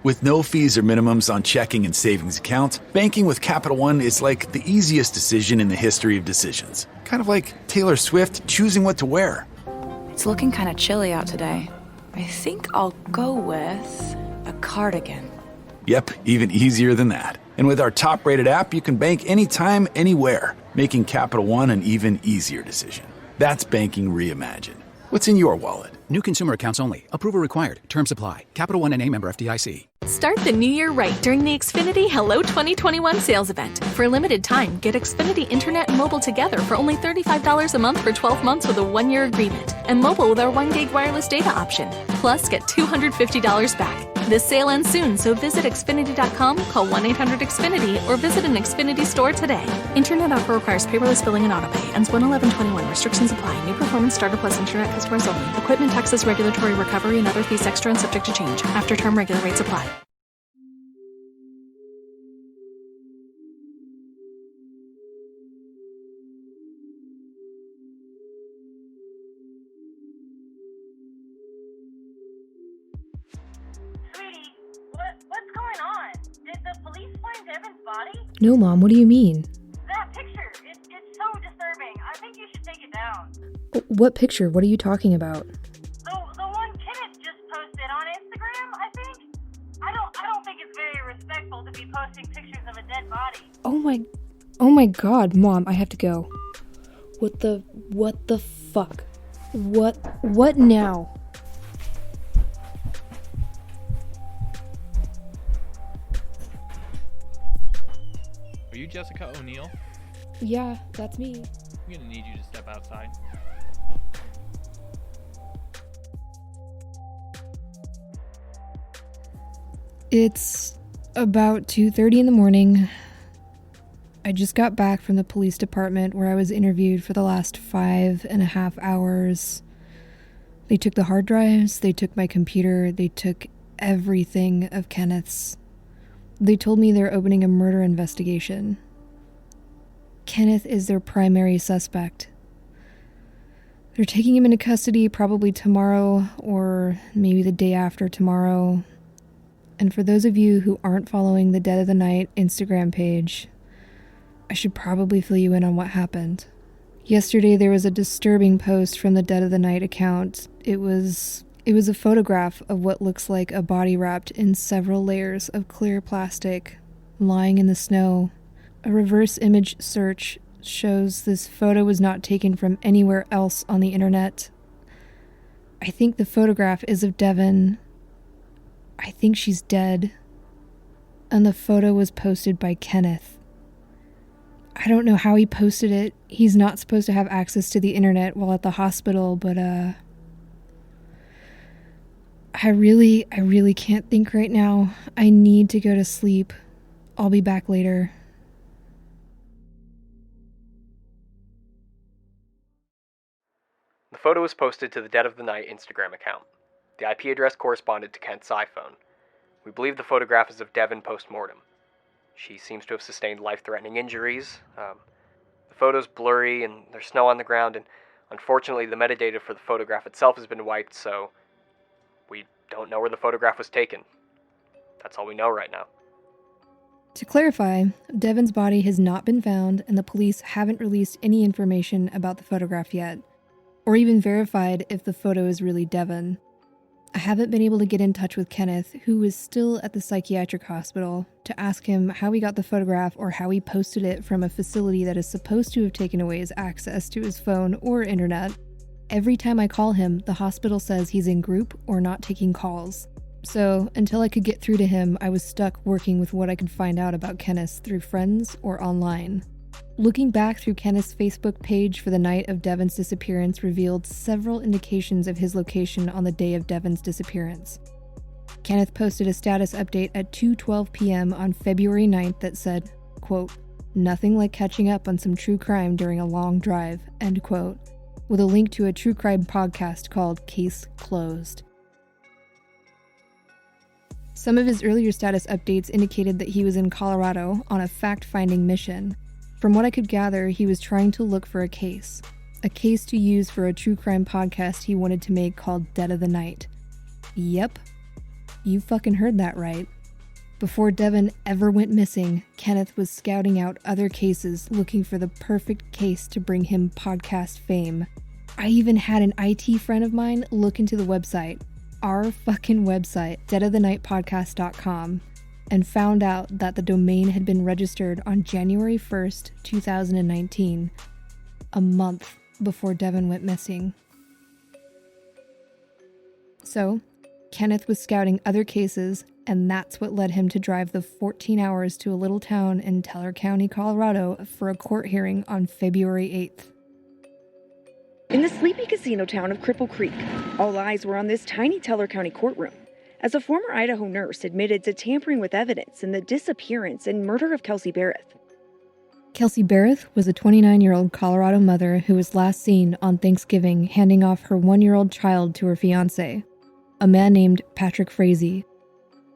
With no fees or minimums on checking and savings accounts, banking with Capital One is like the easiest decision in the history of decisions. Kind of like Taylor Swift choosing what to wear. It's looking kind of chilly out today. I think I'll go with a cardigan. Yep, even easier than that. And with our top-rated app, you can bank anytime, anywhere, making Capital One an even easier decision. That's banking reimagined. What's in your wallet? New consumer accounts only. Approval required. Terms apply. Capital One N.A. member FDIC. Start the new year right during the Xfinity Hello 2021 sales event. For a limited time, get Xfinity Internet and mobile together for only $35 a month for 12 months with a 1-year agreement. And mobile with our 1 gig wireless data option. Plus, get $250 back. This sale ends soon, so visit Xfinity.com, call 1-800-XFINITY, or visit an Xfinity store today. Internet offer requires paperless billing and autopay. Ends 1/11/21. Restrictions apply. New performance starter plus internet customers only. Equipment taxes, regulatory recovery, and other fees extra and subject to change. After term regular rates apply. What's going on? Did the police find Devon's body? No, Mom, what do you mean? That picture, it's so disturbing. I think you should take it down. What picture? What are you talking about? The one Kenneth just posted on Instagram, I think. I don't think it's very respectful to be posting pictures of a dead body. Oh my God, Mom, I have to go. What the fuck? What now? Are you Jessica O'Neill? Yeah, that's me. I'm gonna need you to step outside. It's about 2:30 in the morning. I just got back from the police department where I was interviewed for the last 5.5 hours. They took the hard drives, they took my computer, they took everything of Kenneth's. They told me they're opening a murder investigation. Kenneth is their primary suspect. They're taking him into custody probably tomorrow or maybe the day after tomorrow. And for those of you who aren't following the Dead of the Night Instagram page, I should probably fill you in on what happened. Yesterday there was a disturbing post from the Dead of the Night account. It was a photograph of what looks like a body wrapped in several layers of clear plastic, lying in the snow. A reverse image search shows this photo was not taken from anywhere else on the internet. I think the photograph is of Devon. I think she's dead. And the photo was posted by Kenneth. I don't know how he posted it. He's not supposed to have access to the internet while at the hospital, but I really can't think right now. I need to go to sleep. I'll be back later. The photo was posted to the Dead of the Night Instagram account. The IP address corresponded to Kent's iPhone. We believe the photograph is of Devon post-mortem. She seems to have sustained life-threatening injuries. The photo's blurry and there's snow on the ground, and unfortunately the metadata for the photograph itself has been wiped, so we don't know where the photograph was taken. That's all we know right now. To clarify, Devon's body has not been found, and the police haven't released any information about the photograph yet, or even verified if the photo is really Devon. I haven't been able to get in touch with Kenneth, who is still at the psychiatric hospital, to ask him how he got the photograph or how he posted it from a facility that is supposed to have taken away his access to his phone or internet. Every time I call him, the hospital says he's in group or not taking calls. So, until I could get through to him, I was stuck working with what I could find out about Kenneth through friends or online. Looking back through Kenneth's Facebook page for the night of Devon's disappearance revealed several indications of his location on the day of Devon's disappearance. Kenneth posted a status update at 2:12 p.m. on February 9th that said, quote, "Nothing like catching up on some true crime during a long drive," end quote, with a link to a true crime podcast called Case Closed. Some of his earlier status updates indicated that he was in Colorado on a fact-finding mission. From what I could gather, he was trying to look for a case to use for a true crime podcast he wanted to make called Dead of the Night. Yep, you fucking heard that right. Before Devon ever went missing, Kenneth was scouting out other cases looking for the perfect case to bring him podcast fame. I even had an IT friend of mine look into the website, our fucking website, deadofthenight.podcast.com, and found out that the domain had been registered on January 1st, 2019, a month before Devon went missing. So, Kenneth was scouting other cases, and that's what led him to drive the 14 hours to a little town in Teller County, Colorado for a court hearing on February 8th. In the sleepy casino town of Cripple Creek, all eyes were on this tiny Teller County courtroom as a former Idaho nurse admitted to tampering with evidence in the disappearance and murder of Kelsey Barrett. Kelsey Barrett was a 29-year-old Colorado mother who was last seen on Thanksgiving handing off her 1-year-old child to her fiancé, a man named Patrick Frazee.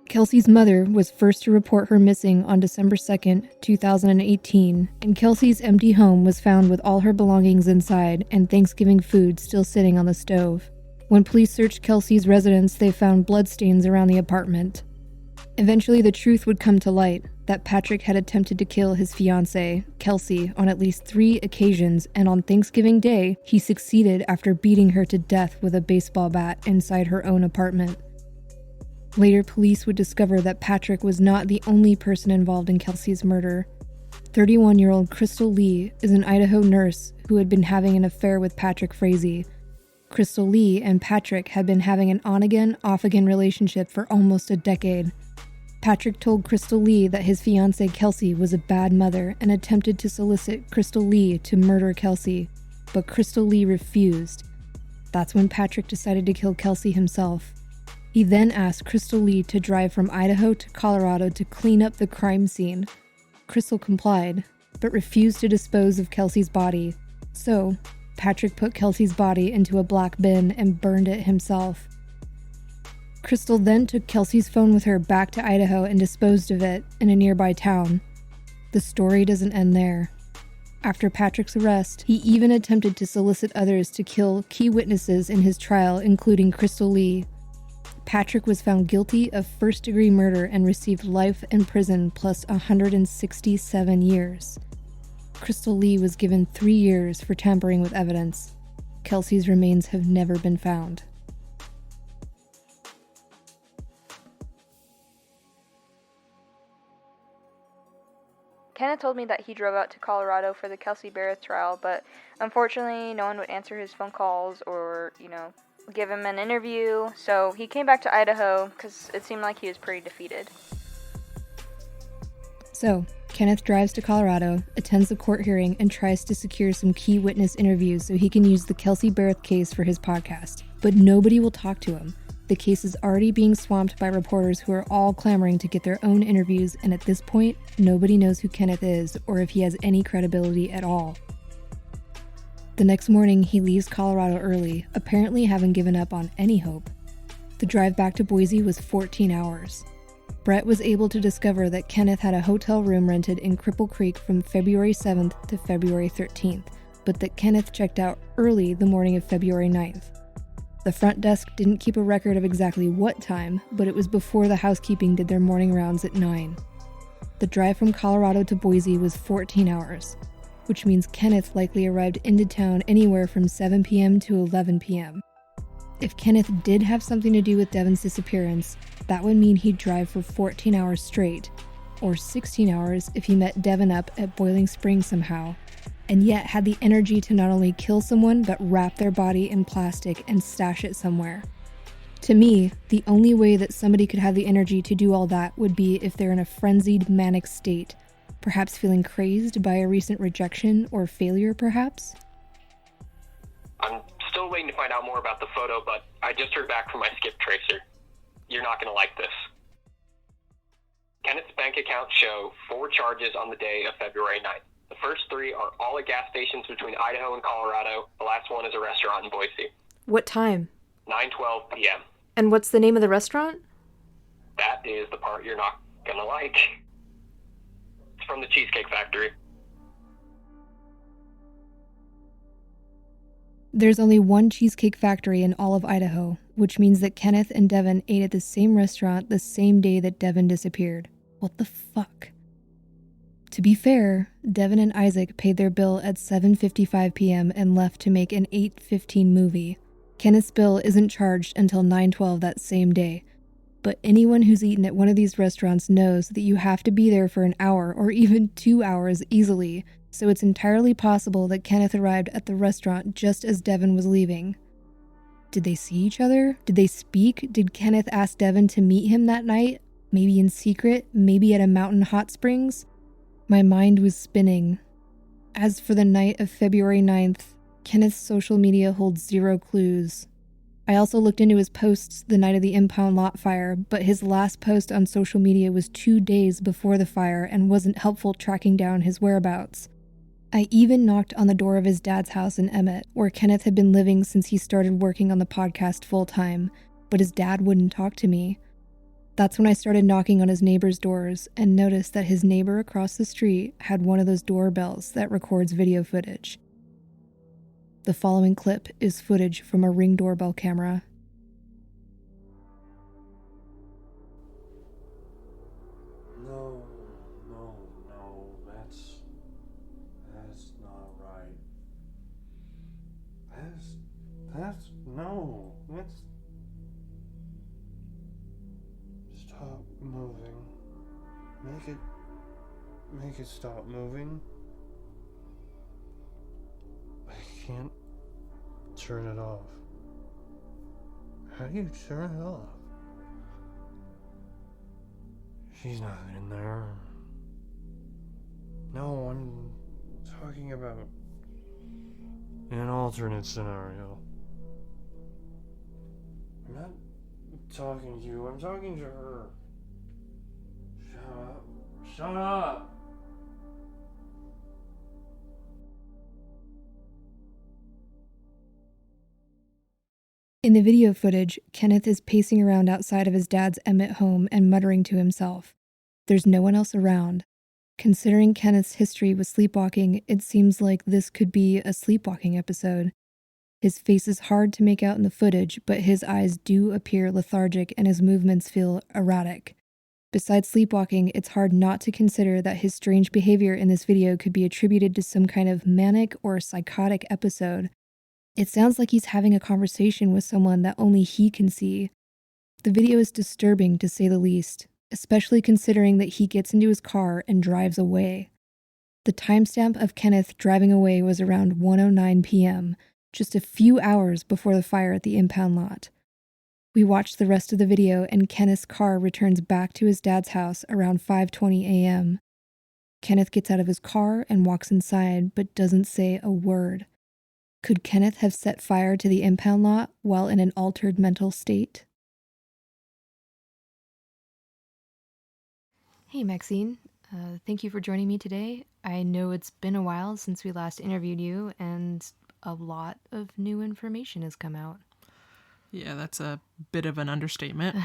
Kelsey's mother was first to report her missing on December 2nd, 2018, and Kelsey's empty home was found with all her belongings inside and Thanksgiving food still sitting on the stove. When police searched Kelsey's residence, they found bloodstains around the apartment. Eventually, the truth would come to light that Patrick had attempted to kill his fiancée, Kelsey, on at least 3 occasions, and on Thanksgiving Day, he succeeded after beating her to death with a baseball bat inside her own apartment. Later, police would discover that Patrick was not the only person involved in Kelsey's murder. 31-year-old Crystal Lee is an Idaho nurse who had been having an affair with Patrick Frazee. Crystal Lee and Patrick had been having an on-again, off-again relationship for almost a decade. Patrick told Crystal Lee that his fiancée Kelsey was a bad mother and attempted to solicit Crystal Lee to murder Kelsey, but Crystal Lee refused. That's when Patrick decided to kill Kelsey himself. He then asked Crystal Lee to drive from Idaho to Colorado to clean up the crime scene. Crystal complied, but refused to dispose of Kelsey's body. So, Patrick put Kelsey's body into a black bin and burned it himself. Crystal then took Kelsey's phone with her back to Idaho and disposed of it in a nearby town. The story doesn't end there. After Patrick's arrest, he even attempted to solicit others to kill key witnesses in his trial, including Crystal Lee. Patrick was found guilty of first-degree murder and received life in prison plus 167 years. Crystal Lee was given 3 years for tampering with evidence. Kelsey's remains have never been found. Kenneth told me that he drove out to Colorado for the Kelsey Barrett trial, but unfortunately no one would answer his phone calls or, give him an interview, so he came back to Idaho because it seemed like he was pretty defeated. So, Kenneth drives to Colorado, attends the court hearing, and tries to secure some key witness interviews so he can use the Kelsey Barrett case for his podcast. But nobody will talk to him. The case is already being swamped by reporters who are all clamoring to get their own interviews, and at this point, nobody knows who Kenneth is or if he has any credibility at all. The next morning, he leaves Colorado early, apparently having given up on any hope. The drive back to Boise was 14 hours. Brett was able to discover that Kenneth had a hotel room rented in Cripple Creek from February 7th to February 13th, but that Kenneth checked out early the morning of February 9th. The front desk didn't keep a record of exactly what time, but it was before the housekeeping did their morning rounds at 9. The drive from Colorado to Boise was 14 hours, which means Kenneth likely arrived into town anywhere from 7 p.m. to 11 p.m. If Kenneth did have something to do with Devon's disappearance, that would mean he'd drive for 14 hours straight, or 16 hours if he met Devon up at Boiling Springs somehow, and yet had the energy to not only kill someone but wrap their body in plastic and stash it somewhere. To me, the only way that somebody could have the energy to do all that would be if they're in a frenzied, manic state, perhaps feeling crazed by a recent rejection or failure, perhaps? I'm still waiting to find out more about the photo, but I just heard back from my skip tracer. You're not going to like this. Kenneth's bank accounts show 4 charges on the day of February 9th. The first 3 are all at gas stations between Idaho and Colorado. The last one is a restaurant in Boise. What time? 9:12 p.m. And what's the name of the restaurant? That is the part you're not going to like. It's from the Cheesecake Factory. There's only one cheesecake factory in all of Idaho, which means that Kenneth and Devon ate at the same restaurant the same day that Devon disappeared. What the fuck? To be fair, Devon and Isaac paid their bill at 7:55 p.m. and left to make an 8:15 movie. Kenneth's bill isn't charged until 9:12 that same day. But anyone who's eaten at one of these restaurants knows that you have to be there for an hour or even 2 hours easily, so it's entirely possible that Kenneth arrived at the restaurant just as Devon was leaving. Did they see each other? Did they speak? Did Kenneth ask Devon to meet him that night? Maybe in secret? Maybe at a mountain hot springs? My mind was spinning. As for the night of February 9th, Kenneth's social media holds zero clues. I also looked into his posts the night of the impound lot fire, but his last post on social media was 2 days before the fire and wasn't helpful tracking down his whereabouts. I even knocked on the door of his dad's house in Emmett, where Kenneth had been living since he started working on the podcast full-time, but his dad wouldn't talk to me. That's when I started knocking on his neighbors' doors and noticed that his neighbor across the street had one of those doorbells that records video footage. The following clip is footage from a Ring doorbell camera. No, that's not right. Let's stop moving. Make it stop moving. I can't turn it off. How do you turn it off? She's not in there. No, I'm talking about an alternate scenario. I'm not talking to you, I'm talking to her. Shut up! In the video footage, Kenneth is pacing around outside of his dad's Emmett home and muttering to himself. There's no one else around. Considering Kenneth's history with sleepwalking, it seems like this could be a sleepwalking episode. His face is hard to make out in the footage, but his eyes do appear lethargic and his movements feel erratic. Besides sleepwalking, it's hard not to consider that his strange behavior in this video could be attributed to some kind of manic or psychotic episode. It sounds like he's having a conversation with someone that only he can see. The video is disturbing to say the least, especially considering that he gets into his car and drives away. The timestamp of Kenneth driving away was around 1:09 p.m., just a few hours before the fire at the impound lot. We watch the rest of the video and Kenneth's car returns back to his dad's house around 5:20 a.m. Kenneth gets out of his car and walks inside, but doesn't say a word. Could Kenneth have set fire to the impound lot while in an altered mental state? Hey, Maxine. Thank you for joining me today. I know it's been a while since we last interviewed you, and a lot of new information has come out. Yeah, that's a bit of an understatement.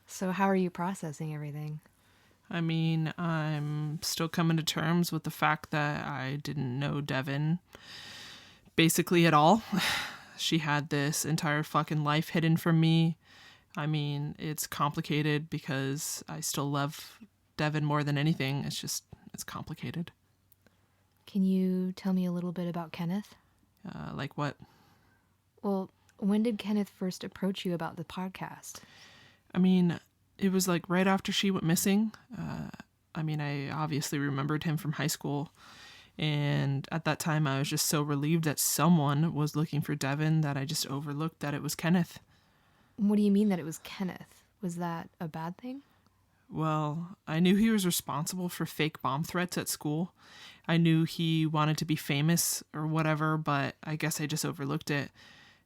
So how are you processing everything? I mean, I'm still coming to terms with the fact that I didn't know Devon basically at all. She had this entire fucking life hidden from me. I mean, it's complicated because I still love Devon more than anything. It's complicated. Can you tell me a little bit about Kenneth? Like what? Well, when did Kenneth first approach you about the podcast? I mean, it was like right after she went missing. I obviously remembered him from high school. And at that time, I was just so relieved that someone was looking for Devon that I just overlooked that it was Kenneth. What do you mean that it was Kenneth? Was that a bad thing? Well, I knew he was responsible for fake bomb threats at school. I knew he wanted to be famous or whatever, but I guess I just overlooked it.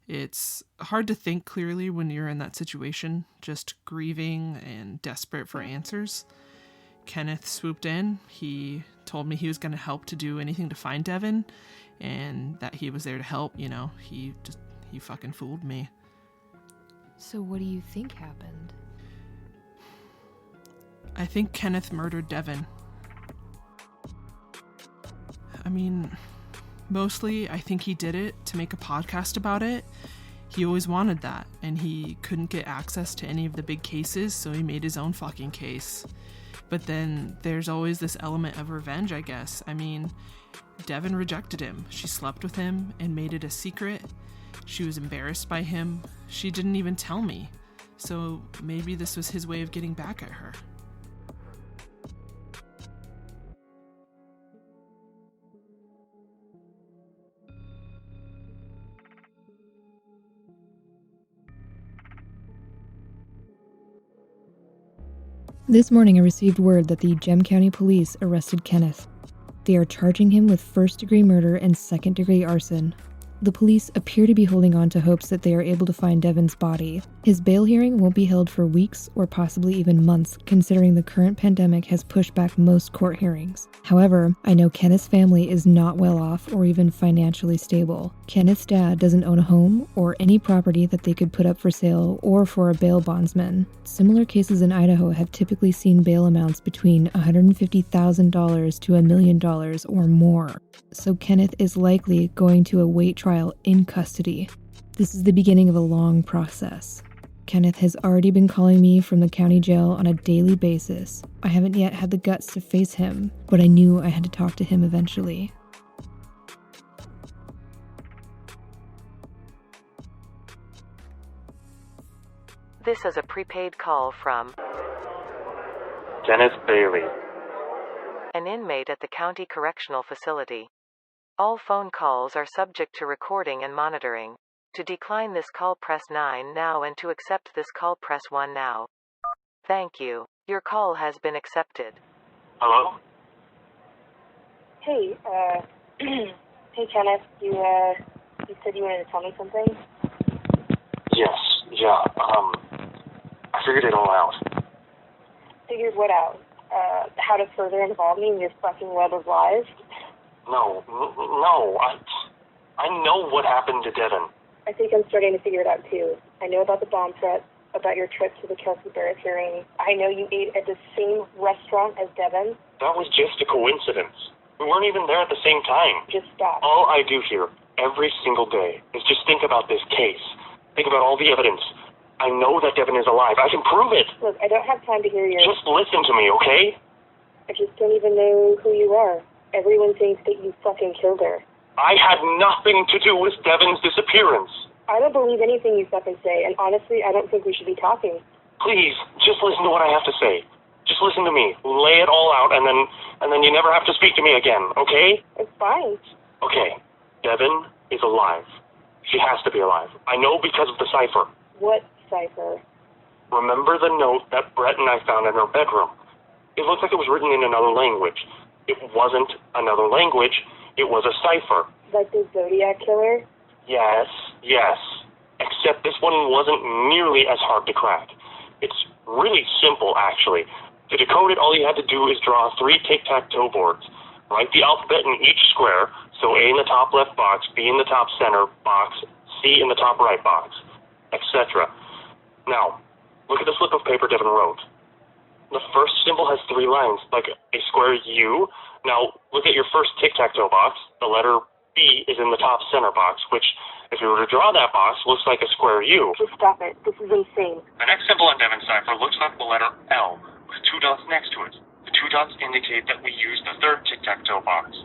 It's hard to think clearly when you're in that situation, just grieving and desperate for answers. Kenneth swooped in. He told me he was going to help to do anything to find Devon, and that he was there to help, He fucking fooled me. So what do you think happened? I think Kenneth murdered Devon. I mean, mostly I think he did it to make a podcast about it. He always wanted that, and he couldn't get access to any of the big cases, so he made his own fucking case. But then there's always this element of revenge, I guess. I mean, Devon rejected him. She slept with him and made it a secret. She was embarrassed by him. She didn't even tell me. So maybe this was his way of getting back at her. This morning I received word that the Gem County Police arrested Kenneth. They are charging him with first-degree murder and second-degree arson. The police appear to be holding on to hopes that they are able to find Devon's body. His bail hearing won't be held for weeks or possibly even months, considering the current pandemic has pushed back most court hearings. However, I know Kenneth's family is not well off or even financially stable. Kenneth's dad doesn't own a home or any property that they could put up for sale or for a bail bondsman. Similar cases in Idaho have typically seen bail amounts between $150,000 to $1 million or more. So Kenneth is likely going to await trial in custody. This is the beginning of a long process. Kenneth has already been calling me from the county jail on a daily basis. I haven't yet had the guts to face him, but I knew I had to talk to him eventually. This is a prepaid call from Dennis Bailey, an inmate at the county correctional facility. All phone calls are subject to recording and monitoring. To decline this call, press 9 now, and to accept this call, press 1 now. Thank you. Your call has been accepted. Hello? Hey, hey Kenneth, you said you wanted to tell me something? Yes, yeah, I figured it all out. Figured what out? How to further involve me in your fucking web of lies? No, I know what happened to Devon. I think I'm starting to figure it out too. I know about the bomb threat, about your trip to the Kelsey Barrett hearing. I know you ate at the same restaurant as Devon. That was just a coincidence. We weren't even there at the same time. Just stop. All I do here, every single day, is just think about this case. Think about all the evidence. I know that Devon is alive. I can prove it. Look, I don't have time to hear your... Just listen to me, okay? I just don't even know who you are. Everyone thinks that you fucking killed her. I had nothing to do with Devon's disappearance. I don't believe anything you fucking say, and honestly, I don't think we should be talking. Please, just listen to what I have to say. Just listen to me. Lay it all out, and then you never have to speak to me again, okay? It's fine. Okay. Devon is alive. She has to be alive. I know because of the cipher. What cipher? Remember the note that Brett and I found in her bedroom? It looked like it was written in another language. It wasn't another language. It was a cipher. Like the Zodiac Killer? Yes. Except this one wasn't nearly as hard to crack. It's really simple, actually. To decode it, all you had to do is draw 3 tic-tac-toe boards. Write the alphabet in each square, so A in the top left box, B in the top center box, C in the top right box, etc. Now, look at the slip of paper Devon wrote. The first symbol has 3 lines, like a square U. Now, look at your first tic-tac-toe box. The letter B is in the top center box, which, if you were to draw that box, looks like a square U. Just stop it. This is insane. The next symbol on Devon's cipher looks like the letter L, with 2 dots next to it. The 2 dots indicate that we used the third tic-tac-toe box.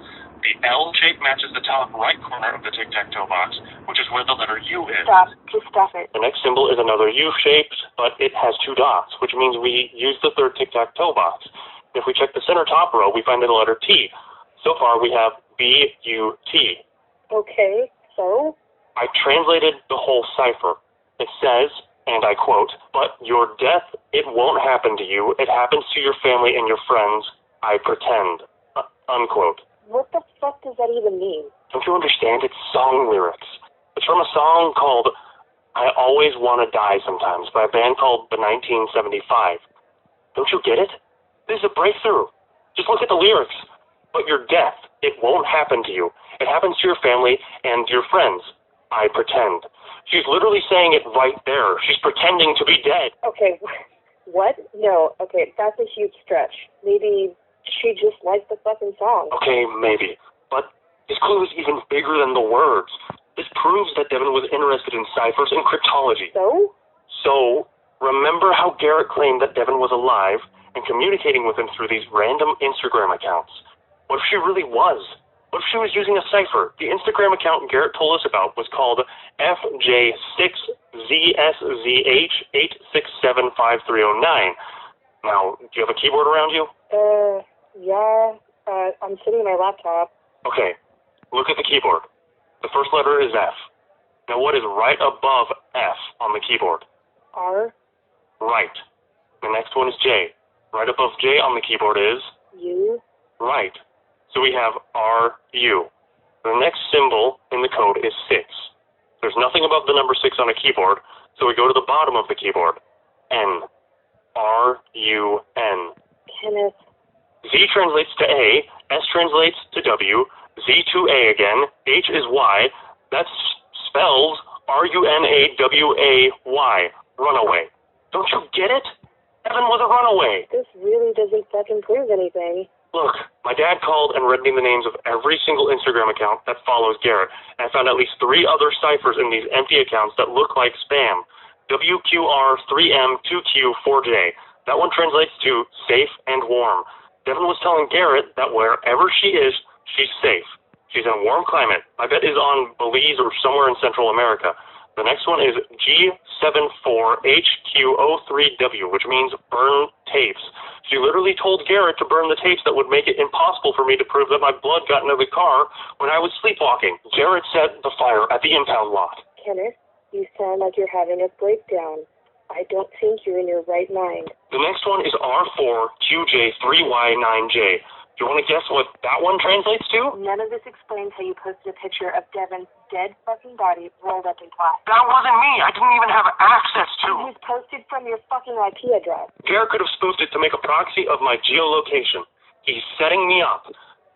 The L shape matches the top right corner of the tic-tac-toe box, which is where the letter U is. Stop. Just stop it. The next symbol is another U shape, but it has 2 dots, which means we used the third tic-tac-toe box. If we check the center top row, we find the letter T. So far, we have B-U-T. Okay, so? I translated the whole cipher. It says, and I quote, "But your death, it won't happen to you. It happens to your family and your friends. I pretend." Unquote. What the fuck does that even mean? Don't you understand? It's song lyrics. It's from a song called "I Always Want to Die Sometimes" by a band called the 1975. Don't you get it? This is a breakthrough. Just look at the lyrics. But your death, it won't happen to you. It happens to your family and your friends. I pretend. She's literally saying it right there. She's pretending to be dead. Okay, what? No, okay, that's a huge stretch. Maybe she just liked the fucking song. Okay, maybe. But this clue is even bigger than the words. This proves that Devon was interested in ciphers and cryptology. So, remember how Garrett claimed that Devon was alive and communicating with him through these random Instagram accounts? What if she really was? What if she was using a cipher? The Instagram account Garrett told us about was called FJ6ZSZH867539. Now, do you have a keyboard around you? yeah, I'm sitting at my laptop. Okay, look at the keyboard. The first letter is F. Now, what is right above F on the keyboard? R. Right. The next one is J. Right above J on the keyboard is? U. Right. So we have RU. The next symbol in the code is 6. There's nothing above the number 6 on a keyboard, so we go to the bottom of the keyboard. N. RUN. Kenneth. Z translates to A, S translates to W, Z to A again, H is Y. That spells RUNAWAY. Runaway. Don't you get it? Devon was a runaway. This really doesn't fucking prove anything. Look, my dad called and read me the names of every single Instagram account that follows Garrett, and I found at least 3 other ciphers in these empty accounts that look like spam. WQR3M2Q4J. That one translates to safe and warm. Devon was telling Garrett that wherever she is, she's safe. She's in a warm climate. My bet is on Belize or somewhere in Central America. The next one is G74HQ03W, which means burn tapes. She literally told Garrett to burn the tapes that would make it impossible for me to prove that my blood got into the car when I was sleepwalking. Garrett set the fire at the impound lot. Kenneth, you sound like you're having a breakdown. I don't think you're in your right mind. The next one is R4QJ3Y9J. Do you want to guess what that one translates to? None of this explains how you posted a picture of Devon's dead fucking body rolled up in plastic. That wasn't me. I didn't even have access to. It was posted from your fucking IP address. Garrett could have spoofed it to make a proxy of my geolocation. He's setting me up.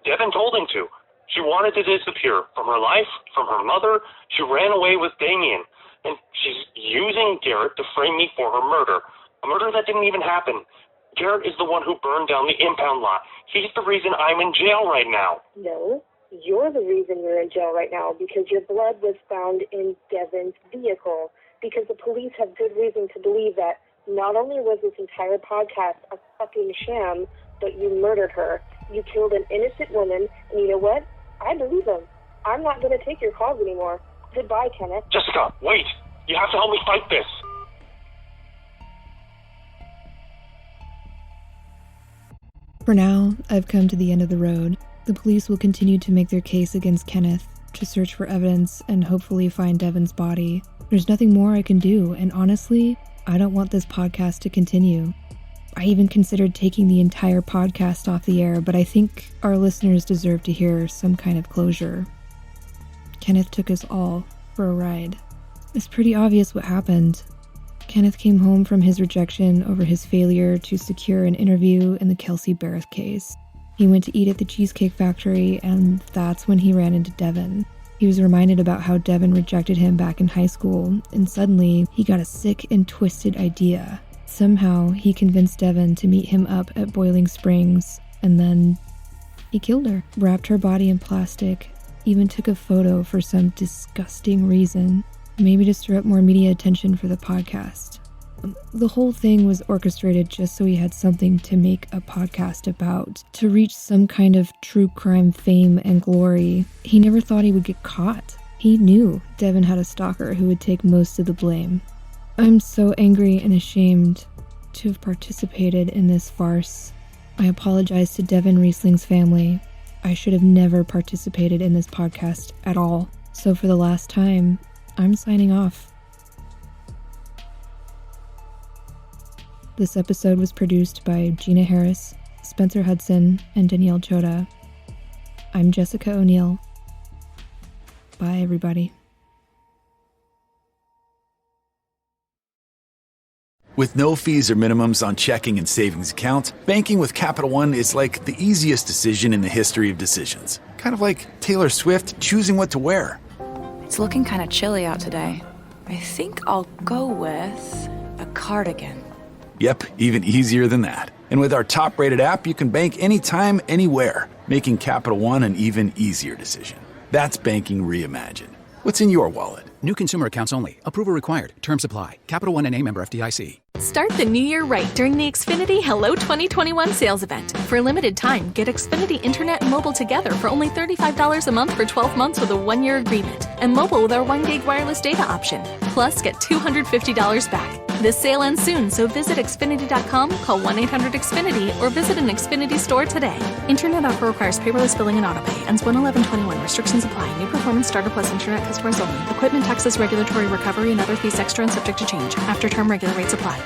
Devon told him to. She wanted to disappear from her life, from her mother. She ran away with Damien. And she's using Garrett to frame me for her murder. A murder that didn't even happen. Garrett is the one who burned down the impound lot. He's the reason I'm in jail right now. No, you're the reason you're in jail right now because your blood was found in Devon's vehicle. Because the police have good reason to believe that not only was this entire podcast a fucking sham, but you murdered her. You killed an innocent woman, and you know what? I believe them. I'm not going to take your calls anymore. Goodbye, Kenneth. Jessica, wait! You have to help me fight this! For now, I've come to the end of the road. The police will continue to make their case against Kenneth, to search for evidence and hopefully find Devon's body. There's nothing more I can do, and honestly, I don't want this podcast to continue. I even considered taking the entire podcast off the air, but I think our listeners deserve to hear some kind of closure. Kenneth took us all for a ride. It's pretty obvious what happened. Kenneth came home from his rejection over his failure to secure an interview in the Kelsey Barrett case. He went to eat at the Cheesecake Factory, and that's when he ran into Devon. He was reminded about how Devon rejected him back in high school, and suddenly he got a sick and twisted idea. Somehow, he convinced Devon to meet him up at Boiling Springs, and then he killed her, wrapped her body in plastic, even took a photo for some disgusting reason. Maybe to stir up more media attention for the podcast. The whole thing was orchestrated just so he had something to make a podcast about, to reach some kind of true crime fame and glory. He never thought he would get caught. He knew Devon had a stalker who would take most of the blame. I'm so angry and ashamed to have participated in this farce. I apologize to Devon Riesling's family. I should have never participated in this podcast at all. So for the last time, I'm signing off. This episode was produced by Gina Harris, Spencer Hudson, and Danielle Chota. I'm Jessica O'Neill. Bye, everybody. With no fees or minimums on checking and savings accounts, banking with Capital One is like the easiest decision in the history of decisions. Kind of like Taylor Swift choosing what to wear. It's looking kind of chilly out today. I think I'll go with a cardigan. Yep, even easier than that. And with our top-rated app, you can bank anytime, anywhere, making Capital One an even easier decision. That's banking reimagined. What's in your wallet? New consumer accounts only. Approval required. Terms apply. Capital One NA, member FDIC. Start the new year right during the Xfinity Hello 2021 sales event. For a limited time, get Xfinity Internet and mobile together for only $35 a month for 12 months with a 1-year agreement. And mobile with our 1 gig wireless data option. Plus, get $250 back. This sale ends soon, so visit Xfinity.com, call 1-800-XFINITY, or visit an Xfinity store today. Internet offer requires paperless billing and autopay. Ends 1/11/21. Restrictions apply. New performance starter plus internet customers only. Equipment taxes, regulatory recovery, and other fees extra and subject to change. After term regular rates apply.